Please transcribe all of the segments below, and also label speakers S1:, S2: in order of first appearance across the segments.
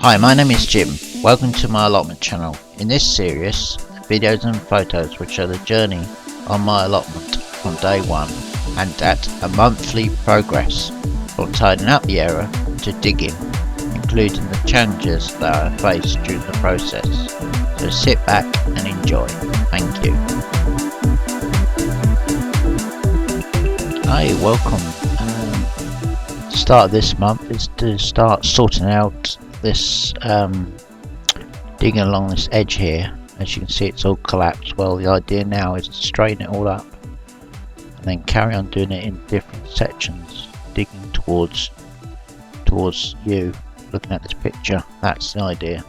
S1: Hi, my name is Jim. Welcome to my allotment channel. In this series, videos and photos will show the journey on my allotment from day one and at a monthly progress from tidying up the area to digging, including the challenges that I faced during the process. So sit back and enjoy. Thank you. Hi, welcome. The start of this month is to start sorting out this digging along this edge here. As you can see, it's all collapsed. Well, the idea now is to straighten it all up and then carry on doing it in different sections, digging towards you looking at this picture. That's the idea.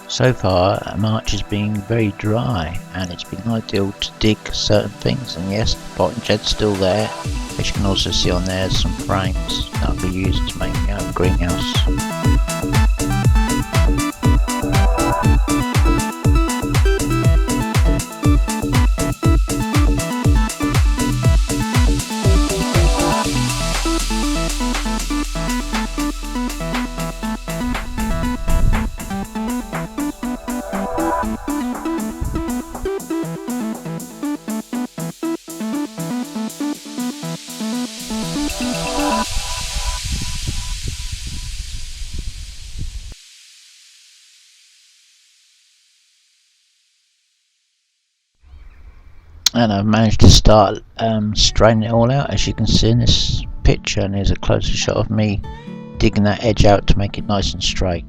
S1: So far, March has been very dry and it's been ideal to dig certain things, and yes, the potting shed's still there, which you can also see on there some frames that will be used to make my own greenhouse. And I've managed to start straightening it all out, as you can see in this picture, and here's a closer shot of me digging that edge out to make it nice and straight.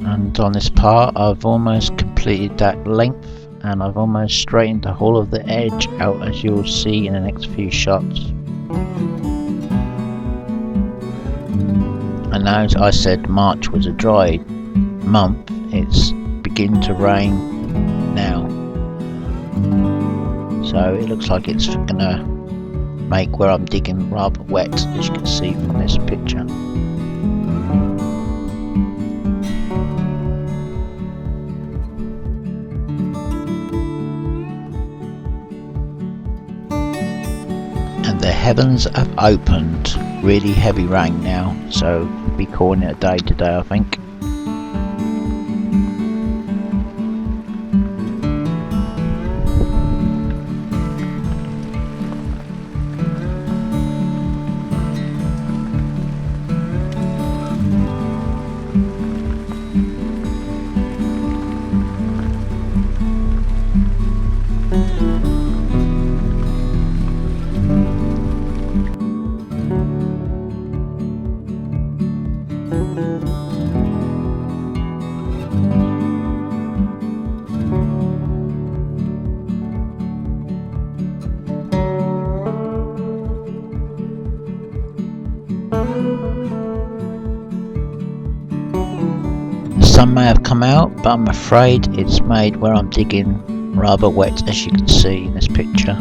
S1: And on this part, I've almost completed that length, and I've almost straightened the whole of the edge out, as you'll see in the next few shots. And now, as I said, March was a dry month. It's beginning to rain now, so it looks like it's gonna make where I'm digging rather wet, as you can see from this picture. And the heavens have opened. Really heavy rain now, so we'll be calling it a day today, I think. The sun may have come out, but I'm afraid it's made where I'm digging rather wet, as you can see in this picture.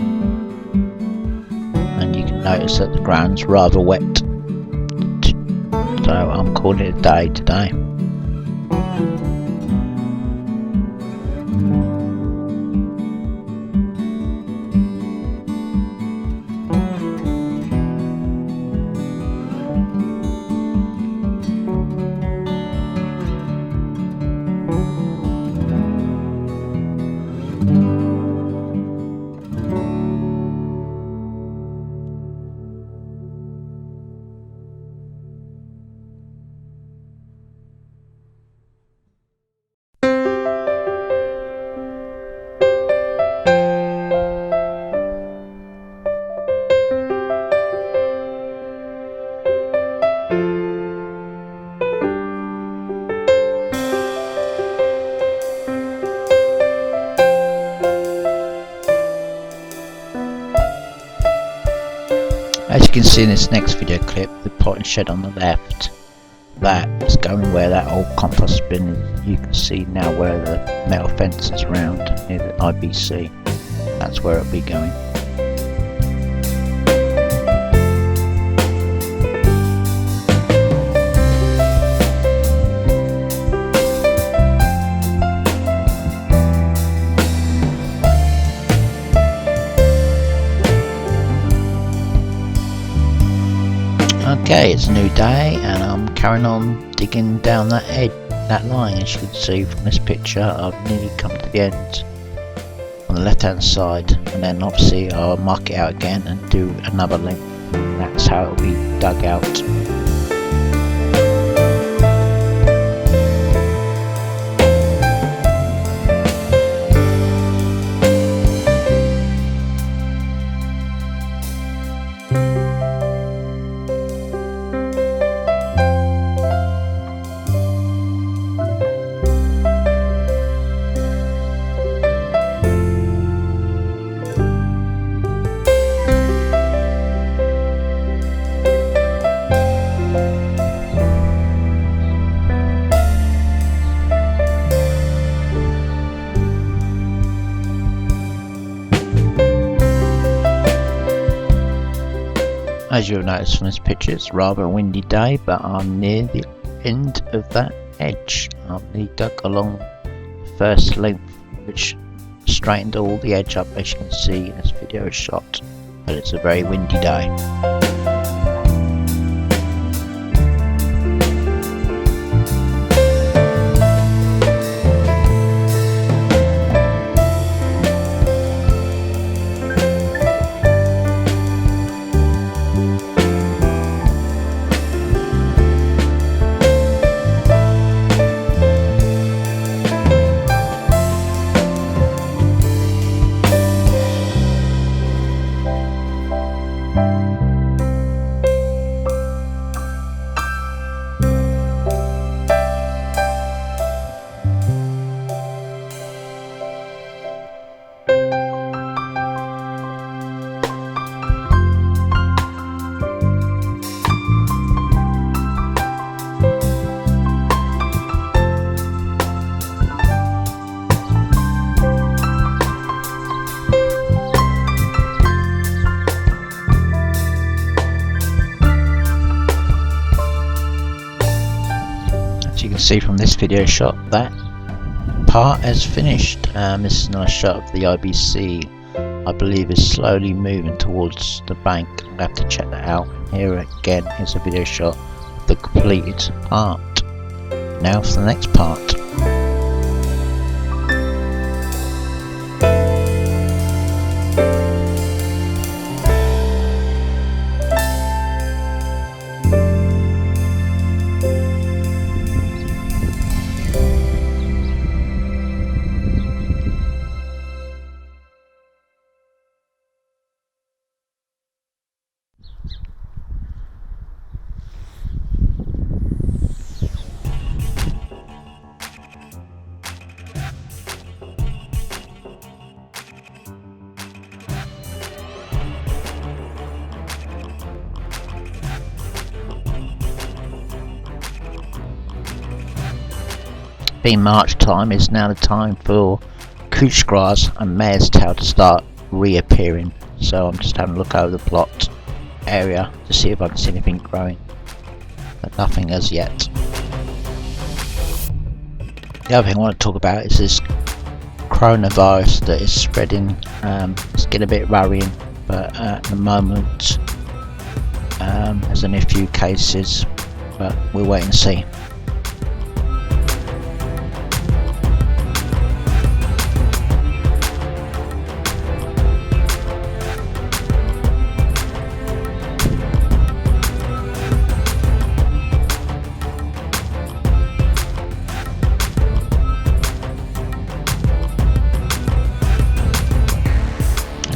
S1: And you can notice that the ground's rather wet. So I'm calling it a day today. As you can see in this next video clip, the potting shed on the left, that is going where that old compost bin is. You can see now where the metal fence is round near the IBC. That's where it'll be going. Okay, it's a new day and I'm carrying on digging down that line. As you can see from this picture, I've nearly come to the end on the left hand side, and then obviously I'll mark it out again and do another length, and that's how it'll be dug out. As you'll notice from this picture, it's rather a windy day, but I'm near the end of that edge. I've nearly dug along the first length, which straightened all the edge up, as you can see in this video shot, but it's a very windy day. As you can see from this video shot, that part is finished. This is another shot of the IBC. I believe is slowly moving towards the bank. I'll have to check that out. Here again is a video shot of the completed part. Now for the next part. Being March time, is now the time for couch grass and mare's tail to start reappearing. So I'm just having a look over the plot area to see if I can see anything growing, but nothing as yet. The other thing I want to talk about is this coronavirus that is spreading. It's getting a bit worrying, but at the moment there's only a few cases, but we'll wait and see.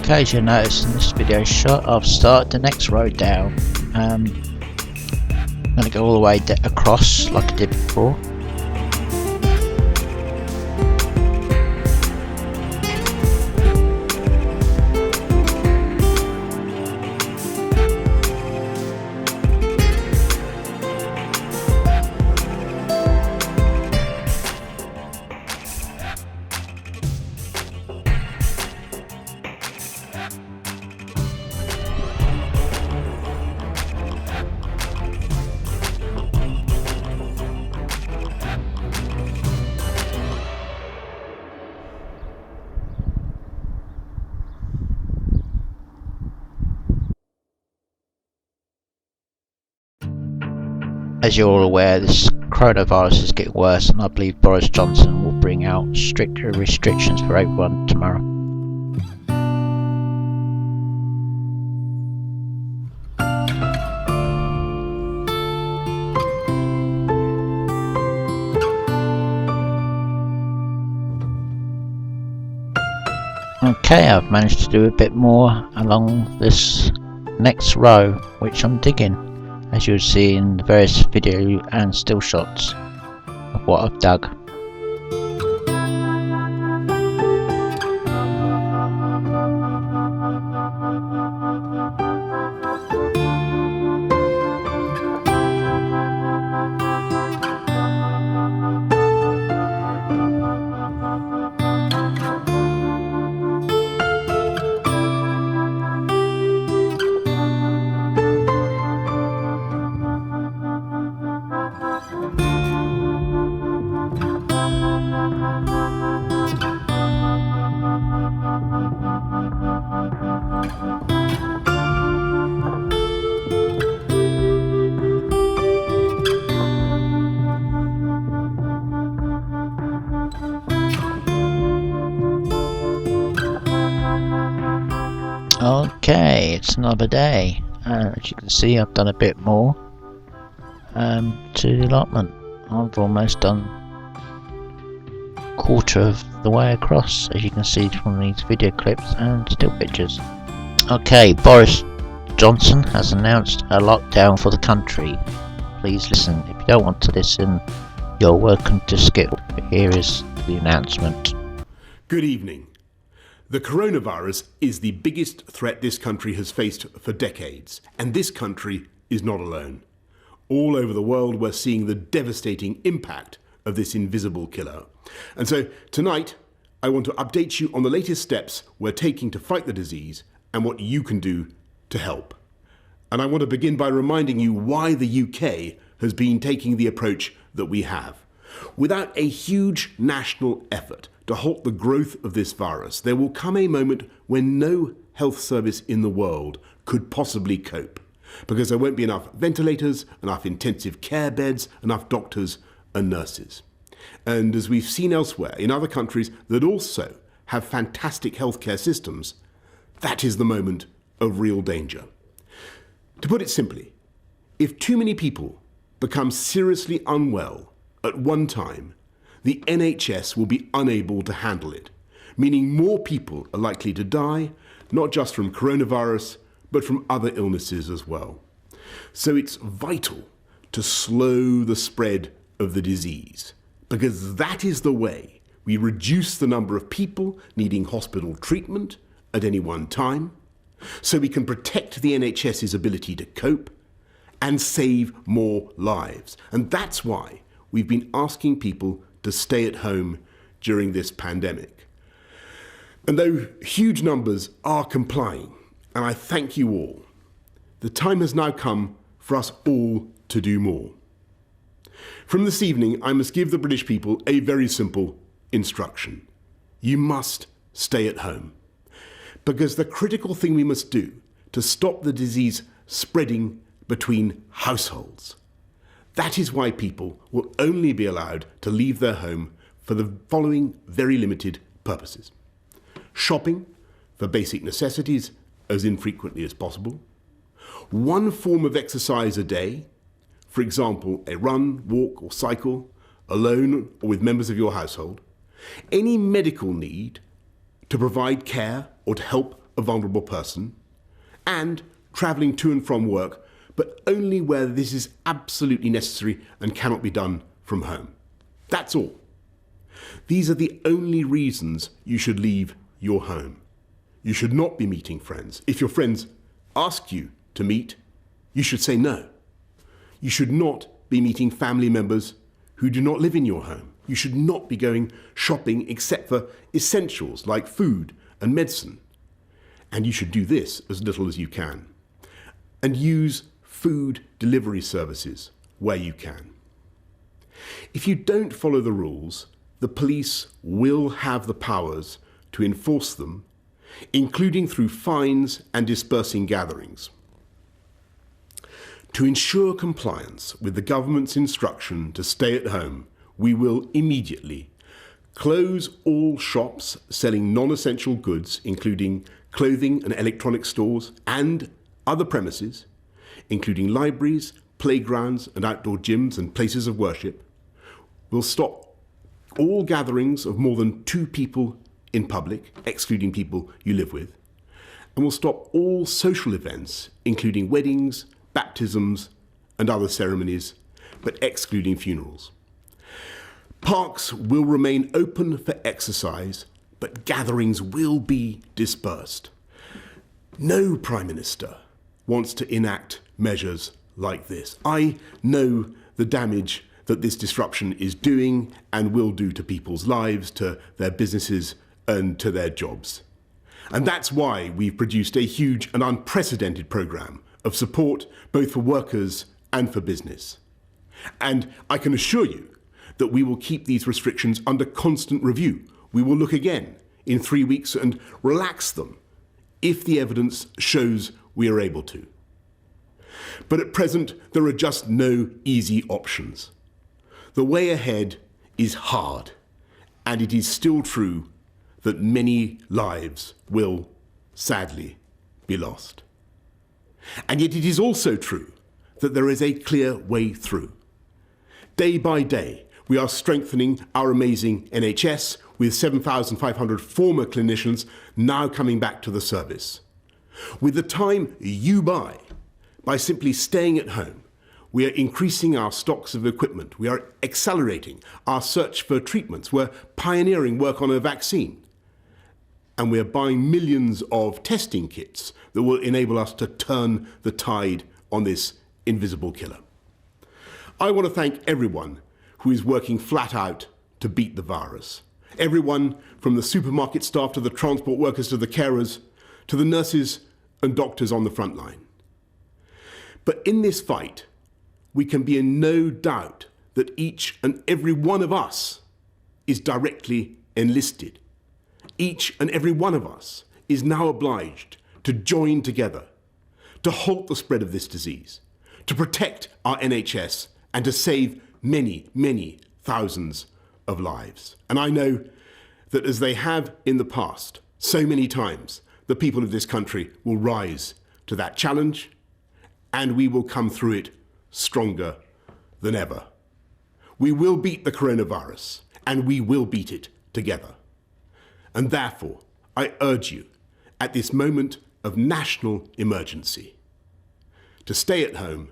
S1: Okay, as you notice in this video shot, I've started the next road down. I'm going to go all the way across like I did before. As you're all aware, this coronavirus is getting worse, and I believe Boris Johnson will bring out stricter restrictions for everyone tomorrow. Okay, I've managed to do a bit more along this next row, which I'm digging, as you'll see in the various video and still shots of what I've dug. Okay, it's another day. As you can see, I've done a bit more to the allotment. I've almost done a quarter of the way across, as you can see from these video clips and still pictures. Okay, Boris Johnson has announced a lockdown for the country. Please listen. If you don't want to listen, you're welcome to skip. Here is the announcement.
S2: Good evening. The coronavirus is the biggest threat this country has faced for decades, and this country is not alone. All over the world, we're seeing the devastating impact of this invisible killer. And so tonight, I want to update you on the latest steps we're taking to fight the disease and what you can do to help. And I want to begin by reminding you why the UK has been taking the approach that we have. Without a huge national effort to halt the growth of this virus, there will come a moment when no health service in the world could possibly cope, because there won't be enough ventilators, enough intensive care beds, enough doctors and nurses. And as we've seen elsewhere in other countries that also have fantastic healthcare systems, that is the moment of real danger. To put it simply, if too many people become seriously unwell at one time, the NHS will be unable to handle it, meaning more people are likely to die, not just from coronavirus, but from other illnesses as well. So it's vital to slow the spread of the disease, because that is the way we reduce the number of people needing hospital treatment at any one time, so we can protect the NHS's ability to cope and save more lives. And that's why we've been asking people to stay at home during this pandemic. And though huge numbers are complying, and I thank you all, the time has now come for us all to do more. From this evening, I must give the British people a very simple instruction. You must stay at home, because the critical thing we must do to stop the disease spreading between households. That is why people will only be allowed to leave their home for the following very limited purposes. Shopping for basic necessities as infrequently as possible. One form of exercise a day, for example, a run, walk or cycle, alone or with members of your household. Any medical need to provide care or to help a vulnerable person. And travelling to and from work, but only where this is absolutely necessary and cannot be done from home. That's all. These are the only reasons you should leave your home. You should not be meeting friends. If your friends ask you to meet, you should say no. You should not be meeting family members who do not live in your home. You should not be going shopping except for essentials like food and medicine. And you should do this as little as you can. And use food delivery services where you can. If you don't follow the rules, the police will have the powers to enforce them, including through fines and dispersing gatherings. To ensure compliance with the government's instruction to stay at home, we will immediately close all shops selling non-essential goods, including clothing and electronic stores, and other premises, including libraries, playgrounds and outdoor gyms and places of worship. We'll stop all gatherings of more than 2 people in public, excluding people you live with. And we'll stop all social events, including weddings, baptisms and other ceremonies, but excluding funerals. Parks will remain open for exercise, but gatherings will be dispersed. No Prime Minister wants to enact measures like this. I know the damage that this disruption is doing and will do to people's lives, to their businesses and to their jobs. And that's why we've produced a huge and unprecedented programme of support both for workers and for business. And I can assure you that we will keep these restrictions under constant review. We will look again in 3 weeks and relax them if the evidence shows we are able to. But at present, there are just no easy options. The way ahead is hard, and it is still true that many lives will, sadly, be lost. And yet it is also true that there is a clear way through. Day by day, we are strengthening our amazing NHS with 7,500 former clinicians now coming back to the service. With the time you buy by simply staying at home, we are increasing our stocks of equipment. We are accelerating our search for treatments. We're pioneering work on a vaccine. And we are buying millions of testing kits that will enable us to turn the tide on this invisible killer. I want to thank everyone who is working flat out to beat the virus. Everyone from the supermarket staff to the transport workers to the carers to the nurses and doctors on the front line. But in this fight, we can be in no doubt that each and every one of us is directly enlisted. Each and every one of us is now obliged to join together to halt the spread of this disease, to protect our NHS and to save many, many thousands of lives. And I know that as they have in the past, so many times, the people of this country will rise to that challenge and we will come through it stronger than ever. We will beat the coronavirus and we will beat it together. And therefore, I urge you, at this moment of national emergency, to stay at home,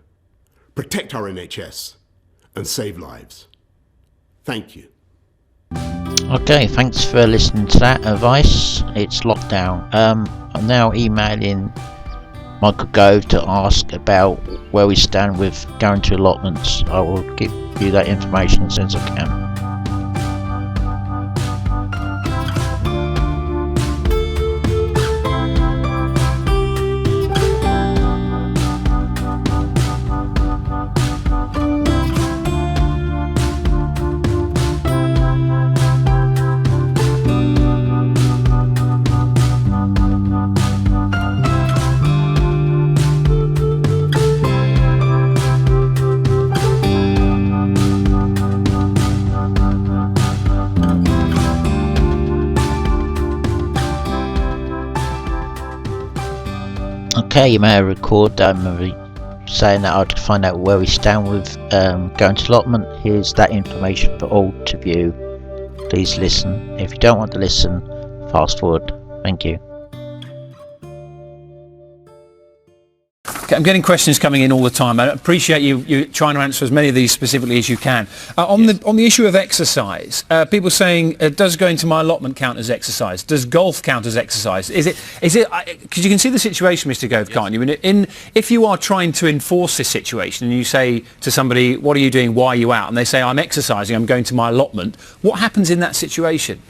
S2: protect our NHS, and save lives. Thank you.
S1: Okay, thanks for listening to that advice. It's lockdown. I'm now emailing Michael Gove to ask about where we stand with going to allotments. I will give you that information as soon as I can. Okay, you may record saying that I'd find out where we stand with going to allotment. Here's that information for all to view. Please listen. If you don't want to listen, fast forward. Thank you.
S3: Okay, I'm getting questions coming in all the time. I appreciate you trying to answer as many of these specifically as you can. On the issue of exercise, people saying, does going to my allotment count as exercise? Does golf count as exercise? Is it? Because you can see the situation, Mr. Gove, can't you? If you are trying to enforce this situation and you say to somebody, what are you doing? Why are you out? And they say, I'm exercising, I'm going to my allotment. What happens in that situation?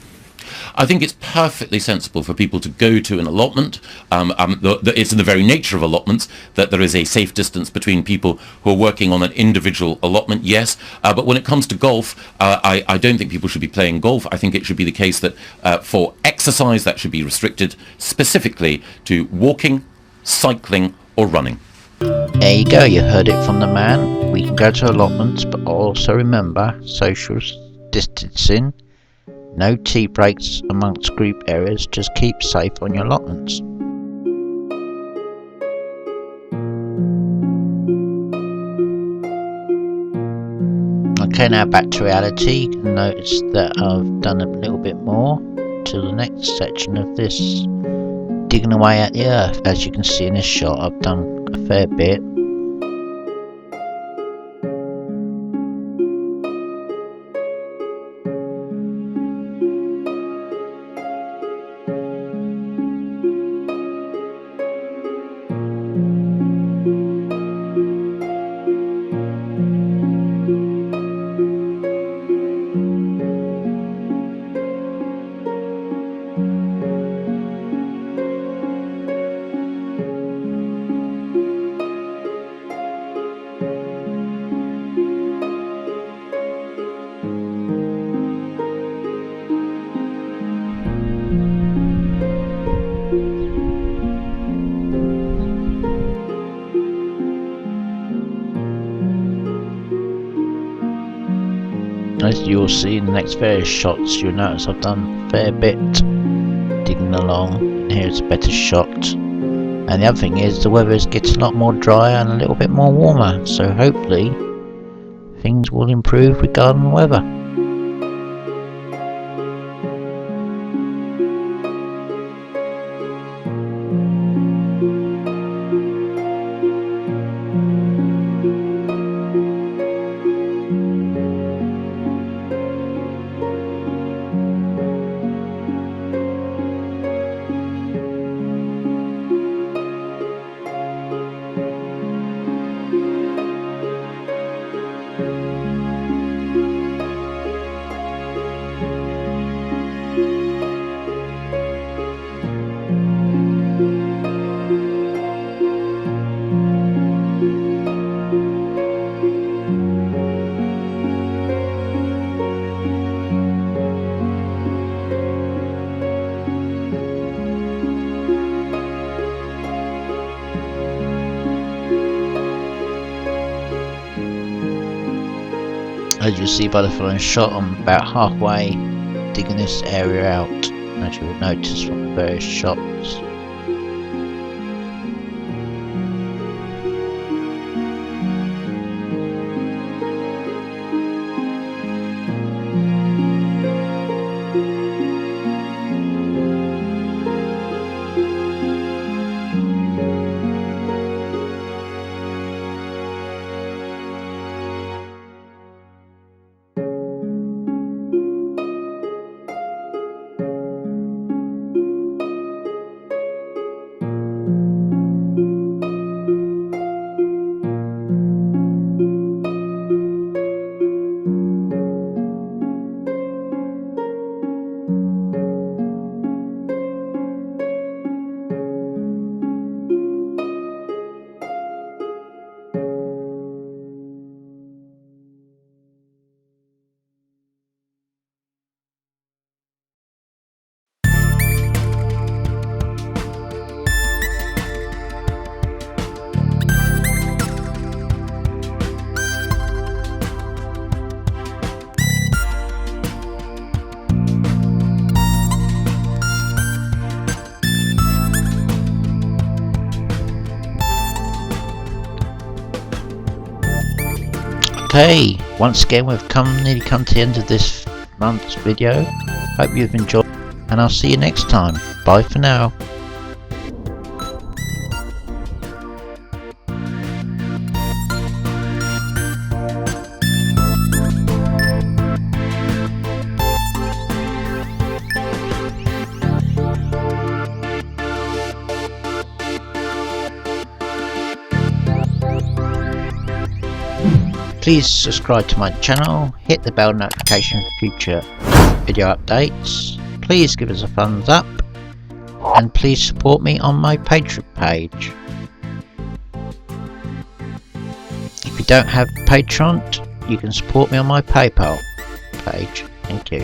S4: I think it's perfectly sensible for people to go to an allotment. It's in the very nature of allotments that there is a safe distance between people who are working on an individual allotment, yes. But when it comes to golf, I don't think people should be playing golf. I think it should be the case that for exercise, that should be restricted specifically to walking, cycling or running.
S1: There you go, you heard it from the man. We can go to allotments, but also remember social distancing, no tea breaks amongst group areas, just keep safe on your allotments. Okay, now back to reality. You can notice that I've done a little bit more to the next section of this, digging away at the earth. As you can see in this shot, I've done a fair bit. As you'll see in the next various shots, you'll notice I've done a fair bit digging along, and here's a better shot. And the other thing is, the weather is getting a lot more drier and a little bit more warmer, so hopefully things will improve regarding the weather. As you see by the following shot, I'm about halfway digging this area out, as you will notice from the various shots. Okay, once again we've nearly come to the end of this month's video. Hope you've enjoyed, and I'll see you next time. Bye for now. Please subscribe to my channel, hit the bell notification for future video updates, please give us a thumbs up, and please support me on my Patreon page. If you don't have Patreon, you can support me on my PayPal page. Thank you.